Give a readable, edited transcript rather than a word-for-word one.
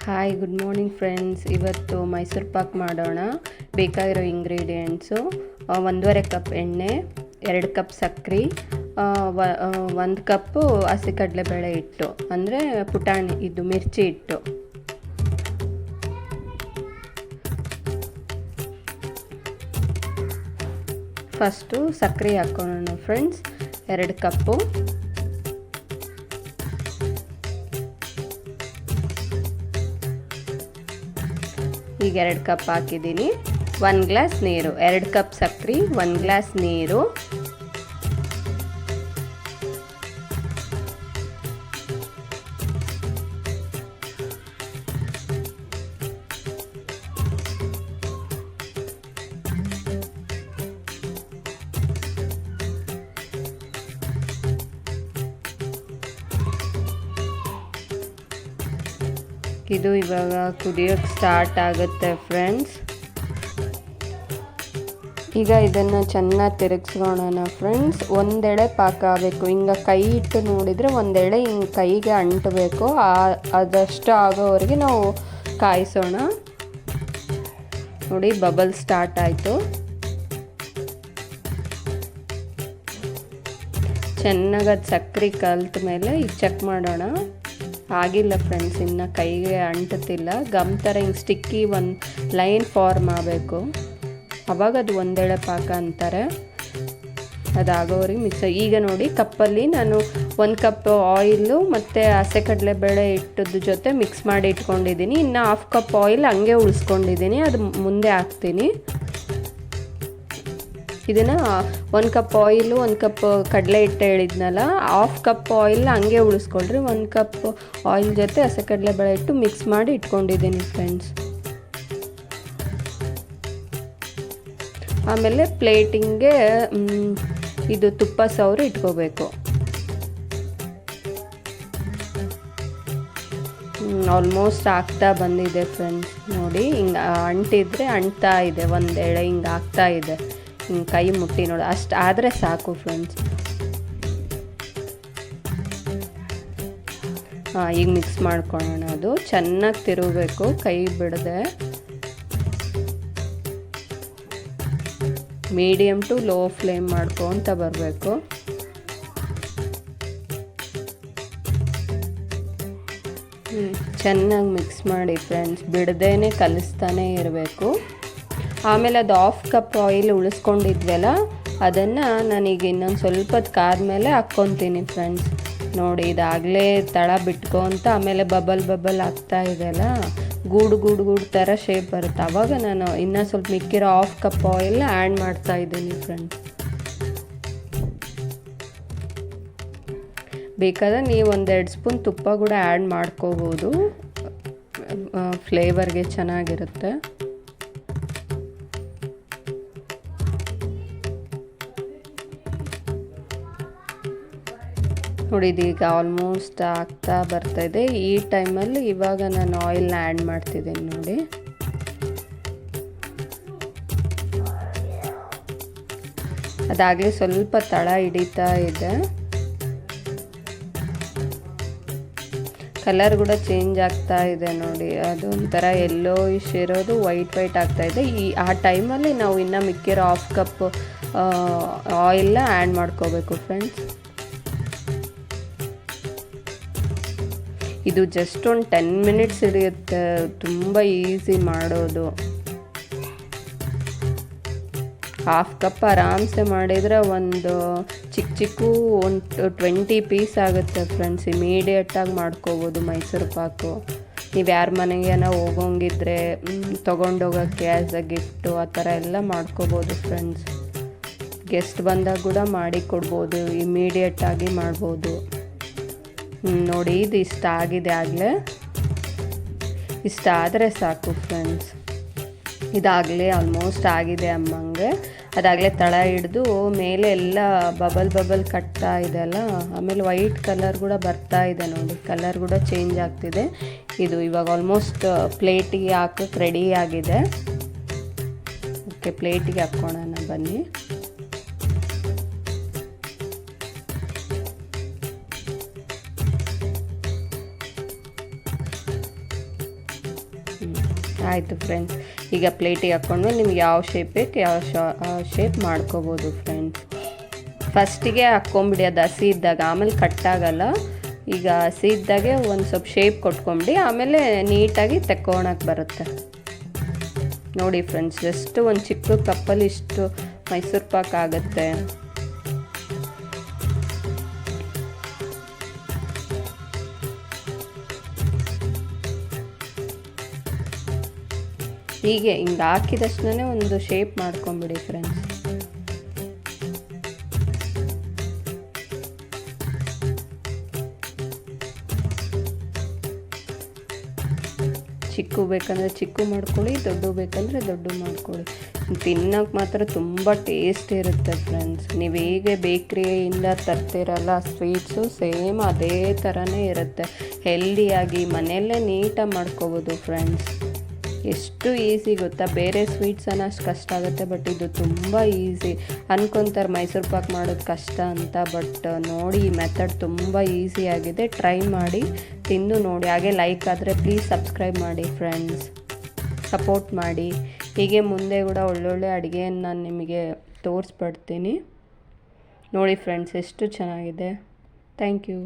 Hi good morning friends. ಇವತ್ತು ಮೈಸೂರು ಪಾಕ್ ಮಾಡೋಣ. ಬೇಕಾಗಿರೋ ಇಂಗ್ರೀಡಿಯೆಂಟ್ಸು 1.5 ಕಪ್ ಎಣ್ಣೆ, 2 ಕಪ್ ಸಕ್ಕರೆ, 1 ಕಪ್ಪು ಹಸಿ ಕಡಲೆಬೇಳೆ ಹಿಟ್ಟು ಅಂದರೆ ಪುಟಾಣಿ, ಇದು ಮಿರ್ಚಿ ಹಿಟ್ಟು. ಫಸ್ಟು ಸಕ್ಕರೆ ಹಾಕ್ಕೊಳ್ಳೋಣ ಫ್ರೆಂಡ್ಸ್, 2 ಕಪ್ಪು. ಈಗ 2 ಕಪ್ ಹಾಕಿದ್ದೀನಿ. 1 ಗ್ಲಾಸ್ ನೀರು, 2 ಕಪ್ ಸಕ್ಕರೆ, 1 ಗ್ಲಾಸ್ ನೀರು. ಇದು ಇವಾಗ ಕುದಿಯೋಕ್ಕೆ ಸ್ಟಾರ್ಟ್ ಆಗುತ್ತೆ ಫ್ರೆಂಡ್ಸ್. ಈಗ ಇದನ್ನು ಚೆನ್ನಾಗಿ ತಿರುಗಿಸ್ಕೊಳ್ಳೋಣ ಫ್ರೆಂಡ್ಸ್. ಒಂದೆಳೆ ಪಾಕ ಆಗಬೇಕು. ಹಿಂಗೆ ಕೈ ಇಟ್ಟು ನೋಡಿದರೆ ಒಂದೆಳೆ ಹಿಂಗೆ ಕೈಗೆ ಅಂಟಬೇಕು. ಅದಷ್ಟು ಆಗೋವರೆಗೆ ನಾವು ಕಾಯಿಸೋಣ. ನೋಡಿ, ಬಬಲ್ ಸ್ಟಾರ್ಟ್ ಆಯಿತು. ಚೆನ್ನಾಗಿ ಅದು ಸಕ್ಕರೆ ಕಲ್ತ ಮೇಲೆ ಈಗ ಚೆಕ್ ಮಾಡೋಣ. ಆಗಿಲ್ಲ ಫ್ರೆಂಡ್ಸ್, ಇನ್ನು ಕೈಗೆ ಅಂಟುತ್ತಿಲ್ಲ. ಗಮ್ ಥರ ಹಿಂಗೆ ಸ್ಟಿಕ್ಕಿ ಒಂದು ಲೈನ್ ಫಾರ್ಮ್ ಆಗಬೇಕು. ಅವಾಗ ಅದು ಒಂದೆಳೆ ಪಾಕ ಅಂತಾರೆ. ಅದಾಗೋವರೆಗೆ ಮಿಕ್ಸ್. ಈಗ ನೋಡಿ, ಕಪ್ಪಲ್ಲಿ ನಾನು 1 ಕಪ್ ಆಯಿಲು ಮತ್ತು ಹಸಿ ಕಡಲೆಬೇಳೆ ಹಿಟ್ಟದ ಜೊತೆ ಮಿಕ್ಸ್ ಮಾಡಿ ಇಟ್ಕೊಂಡಿದ್ದೀನಿ. ಇನ್ನು 1/2 ಕಪ್ ಆಯಿಲ್ ಹಂಗೆ ಉಳಿಸ್ಕೊಂಡಿದ್ದೀನಿ, ಅದು ಮುಂದೆ ಹಾಕ್ತೀನಿ. ಇದನ್ನು 1 ಕಪ್ ಆಯಿಲು, 1 ಕಪ್ ಕಡಲೆ ಹಿಟ್ಟು ಹೇಳಿದ್ನಲ್ಲ, 1/2 ಕಪ್ ಆಯಿಲ್ ಹಂಗೆ ಉಳಿಸ್ಕೊಳ್ರಿ. 1 ಕಪ್ ಆಯಿಲ್ ಜೊತೆ ಹಸಿ ಕಡಲೆಬೇಳೆ ಹಿಟ್ಟು ಮಿಕ್ಸ್ ಮಾಡಿ ಇಟ್ಕೊಂಡಿದ್ದೀನಿ ಫ್ರೆಂಡ್ಸ್. ಆಮೇಲೆ ಪ್ಲೇಟಿಂಗ್ಗೆ ಇದು ತುಪ್ಪ ಸವರಿ ಇಟ್ಕೋಬೇಕು. ಆಲ್ಮೋಸ್ಟ್ ಆಗ್ತಾ ಬಂದಿದೆ ಫ್ರೆಂಡ್ಸ್. ನೋಡಿ, ಹಿಂಗೆ ಅಂಟಿದ್ರೆ ಅಂಟ್ತಾ ಇದೆ, ಒಂದೆಳೆ ಹಿಂಗೆ ಆಗ್ತಾ ಇದೆ. ಹಿಂಗೆ ಕೈ ಮುಟ್ಟಿ ನೋಡಿ, ಅಷ್ಟು ಆದರೆ ಸಾಕು ಫ್ರೆಂಡ್ಸ್. ಈಗ ಮಿಕ್ಸ್ ಮಾಡ್ಕೊಳ್ಳೋಣ. ಅದು ಚೆನ್ನಾಗಿ ತಿರುಗಬೇಕು, ಕೈ ಬಿಡದೆ. ಮೀಡಿಯಮ್ ಟು ಲೋ ಫ್ಲೇಮ್ ಮಾಡ್ಕೊತ ಬರಬೇಕು. ಚೆನ್ನಾಗಿ ಮಿಕ್ಸ್ ಮಾಡಿ ಫ್ರೆಂಡ್ಸ್, ಬಿಡದೇನೆ ಕಲಿಸ್ತಾನೆ ಇರಬೇಕು. ಆಮೇಲೆ ಅದು 1/2 ಕಪ್ ಆಯಿಲ್ ಉಳಿಸ್ಕೊಂಡಿದ್ವಲ್ಲ, ಅದನ್ನು ನಾನೀಗ ಇನ್ನೊಂದು ಸ್ವಲ್ಪ ಕಾದ ಮೇಲೆ ಹಾಕ್ಕೊತೀನಿ ಫ್ರೆಂಡ್ಸ್. ನೋಡಿ, ಇದಾಗಲೇ ತಳ ಬಿಟ್ಕೊತ ಆಮೇಲೆ ಬಬಲ್ ಆಗ್ತಾ ಇದೆಯಲ್ಲ, ಗೂಡು ಥರ ಶೇಪ್ ಬರುತ್ತೆ. ಆವಾಗ ನಾನು ಇನ್ನೂ ಸ್ವಲ್ಪ ಮಿಕ್ಕಿರೋ 1/2 ಕಪ್ ಆಯಿಲ್ ಆ್ಯಡ್ ಮಾಡ್ತಾ ಇದ್ದೀನಿ ಫ್ರೆಂಡ್ಸ್. ಬೇಕಾದ್ರೆ ನೀವು 1-2 ಸ್ಪೂನ್ ತುಪ್ಪ ಕೂಡ ಆ್ಯಡ್ ಮಾಡ್ಕೋಬೋದು, ಫ್ಲೇವರ್ಗೆ ಚೆನ್ನಾಗಿರುತ್ತೆ. ನೋಡಿ, ಇದೀಗ ಆಲ್ಮೋಸ್ಟ್ ಆಗ್ತಾ ಬರ್ತಾಯಿದೆ. ಈ ಟೈಮಲ್ಲಿ ಇವಾಗ ನಾನು ಆಯಿಲ್ನ ಆ್ಯಡ್ ಮಾಡ್ತಿದ್ದೀನಿ. ನೋಡಿ, ಅದಾಗಲೇ ಸ್ವಲ್ಪ ತಳ ಹಿಡಿತಾ ಇದೆ. ಕಲರ್ ಕೂಡ ಚೇಂಜ್ ಆಗ್ತಾ ಇದೆ. ನೋಡಿ, ಅದು ಒಂಥರ ಎಲ್ಲೋ ಇಶ್ ಇರೋದು ವೈಟ್ ಆಗ್ತಾ ಇದೆ. ಆ ಟೈಮಲ್ಲಿ ನಾವು ಇನ್ನೂ ಮಿಕ್ಕಿರೋ 1/2 ಕಪ್ ಆಯಿಲ್ನ ಆ್ಯಡ್ ಮಾಡ್ಕೋಬೇಕು ಫ್ರೆಂಡ್ಸ್. ಇದು ಜಸ್ಟ್ ಒಂದು 10 ಮಿನಿಟ್ಸ್ ಹಿಡಿಯುತ್ತೆ. ತುಂಬ ಈಸಿ ಮಾಡೋದು. 1/2 ಕಪ್ ಆರಾಮ್ಸೆ ಮಾಡಿದರೆ ಒಂದು ಚಿಕ್ಕ ಒಂದು 20 ಪೀಸ್ ಆಗುತ್ತೆ ಫ್ರೆಂಡ್ಸ್. ಇಮಿಡಿಯೇಟಾಗಿ ಮಾಡ್ಕೋಬೋದು ಮೈಸೂರು ಪಾಕು. ನೀವು ಯಾರ ಮನೆಗೇನೋ ಹೋಗೋಂಗಿದ್ರೆ ತೊಗೊಂಡೋಗೋಕ್ಕೆ ಆ್ಯಸ್ ಅ ಗಿಫ್ಟು ಆ ಥರ ಎಲ್ಲ ಮಾಡ್ಕೋಬೋದು ಫ್ರೆಂಡ್ಸ್. ಗೆಸ್ಟ್ ಬಂದಾಗ ಕೂಡ ಮಾಡಿ ಕೊಡ್ಬೋದು, ಇಮಿಡಿಯೇಟಾಗಿ ಮಾಡ್ಬೋದು. ನೋಡಿ, ಇದು ಇಷ್ಟ ಆಗಿದೆ. ಆಗಲೇ ಇಷ್ಟ ಆದರೆ ಸಾಕು ಫ್ರೆಂಡ್ಸ್. ಇದಾಗಲೇ ಆಲ್ಮೋಸ್ಟ್ ಆಗಿದೆ ಅಮ್ಮಂಗೆ. ಅದಾಗಲೇ ತಳ ಹಿಡಿದು ಮೇಲೆ ಎಲ್ಲ ಬಬಲ್ ಕಟ್ತಾ ಇದೆ ಅಲ್ಲ, ಆಮೇಲೆ ವೈಟ್ ಕಲರ್ ಕೂಡ ಬರ್ತಾ ಇದೆ. ನೋಡಿ, ಕಲರ್ ಕೂಡ ಚೇಂಜ್ ಆಗ್ತಿದೆ. ಇದು ಇವಾಗ ಆಲ್ಮೋಸ್ಟ್ ಪ್ಲೇಟಿಗೆ ಹಾಕೋಕ್ಕೆ ರೆಡಿ ಆಗಿದೆ. ಓಕೆ, ಪ್ಲೇಟಿಗೆ ಹಾಕ್ಕೊಳ್ಳೋಣ ಬನ್ನಿ. ಆಯಿತು ಫ್ರೆಂಡ್ಸ್. ಈಗ ಪ್ಲೇಟಿಗೆ ಹಾಕ್ಕೊಂಡು ನಿಮ್ಗೆ ಯಾವ ಶೇಪ್ ಬೇಕು ಯಾವ ಶೇಪ್ ಮಾಡ್ಕೋಬೋದು ಫ್ರೆಂಡ್ಸ್. ಫಸ್ಟಿಗೆ ಹಾಕ್ಕೊಂಬಿಡಿ ಅದು ಹಸಿ ಇದ್ದಾಗ, ಆಮೇಲೆ ಕಟ್ಟಾಗಲ್ಲ. ಈಗ ಹಸಿ ಇದ್ದಾಗೆ ಒಂದು ಸ್ವಲ್ಪ ಶೇಪ್ ಕೊಟ್ಕೊಂಬಿಡಿ, ಆಮೇಲೆ ನೀಟಾಗಿ ತೆಕ್ಕೊಳಕ್ಕೆ ಬರುತ್ತೆ. ನೋಡಿ ಫ್ರೆಂಡ್ಸ್, ಜಸ್ಟ್ ಒಂದು ಚಿಕ್ಕ ಕಪ್ಪಲ್ಲಿ ಇಷ್ಟು ಮೈಸೂರು ಪಾಕ್ ಆಗುತ್ತೆ. ಹೀಗೆ ಹಿಂಗೆ ಹಾಕಿದಷ್ಟೇ ಒಂದು ಶೇಪ್ ಮಾಡ್ಕೊಂಬಿಡಿ ಫ್ರೆಂಡ್ಸ್. ಚಿಕ್ಕು ಬೇಕಂದರೆ ಚಿಕ್ಕು ಮಾಡ್ಕೊಳ್ಳಿ, ದೊಡ್ಡ ಬೇಕಂದರೆ ದೊಡ್ಡ ಮಾಡ್ಕೊಳ್ಳಿ. ತಿನ್ನೋಕೆ ಮಾತ್ರ ತುಂಬ ಟೇಸ್ಟ್ ಇರುತ್ತೆ ಫ್ರೆಂಡ್ಸ್. ನೀವು ಹೇಗೆ ಬೇಕ್ರಿಯಿಂದ ತರ್ತಿರಲ್ಲ ಸ್ವೀಟ್ಸು, ಸೇಮ್ ಅದೇ ಥರನೇ ಇರುತ್ತೆ. ಹೆಲ್ದಿಯಾಗಿ ಮನೆಯಲ್ಲೇ ನೀಟಾಗಿ ಮಾಡ್ಕೋಬೋದು ಫ್ರೆಂಡ್ಸ್. ಎಷ್ಟು ಈಸಿ ಗೊತ್ತಾ, ಬೇರೆ ಸ್ವೀಟ್ಸನ್ನು ಅಷ್ಟು ಕಷ್ಟ ಆಗುತ್ತೆ, ಬಟ್ ಇದು ತುಂಬ ಈಸಿ. ಅನ್ಕೊತಾರೆ ಮೈಸೂರು ಪಾಕ್ ಮಾಡೋದು ಕಷ್ಟ ಅಂತ, ಬಟ್ ನೋಡಿ ಈ ಮೆಥಡ್ ತುಂಬ ಈಸಿಯಾಗಿದೆ. ಟ್ರೈ ಮಾಡಿ, ತಿಂದು ನೋಡಿ. ಹಾಗೆ ಲೈಕ್ ಆದರೆ ಪ್ಲೀಸ್ ಸಬ್ಸ್ಕ್ರೈಬ್ ಮಾಡಿ ಫ್ರೆಂಡ್ಸ್, ಸಪೋರ್ಟ್ ಮಾಡಿ. ಹೀಗೆ ಮುಂದೆ ಕೂಡ ಒಳ್ಳೊಳ್ಳೆ ಅಡುಗೆಯನ್ನು ನಾನು ನಿಮಗೆ ತೋರಿಸ್ಬಿಡ್ತೀನಿ. ನೋಡಿ ಫ್ರೆಂಡ್ಸ್, ಎಷ್ಟು ಚೆನ್ನಾಗಿದೆ. Thank you.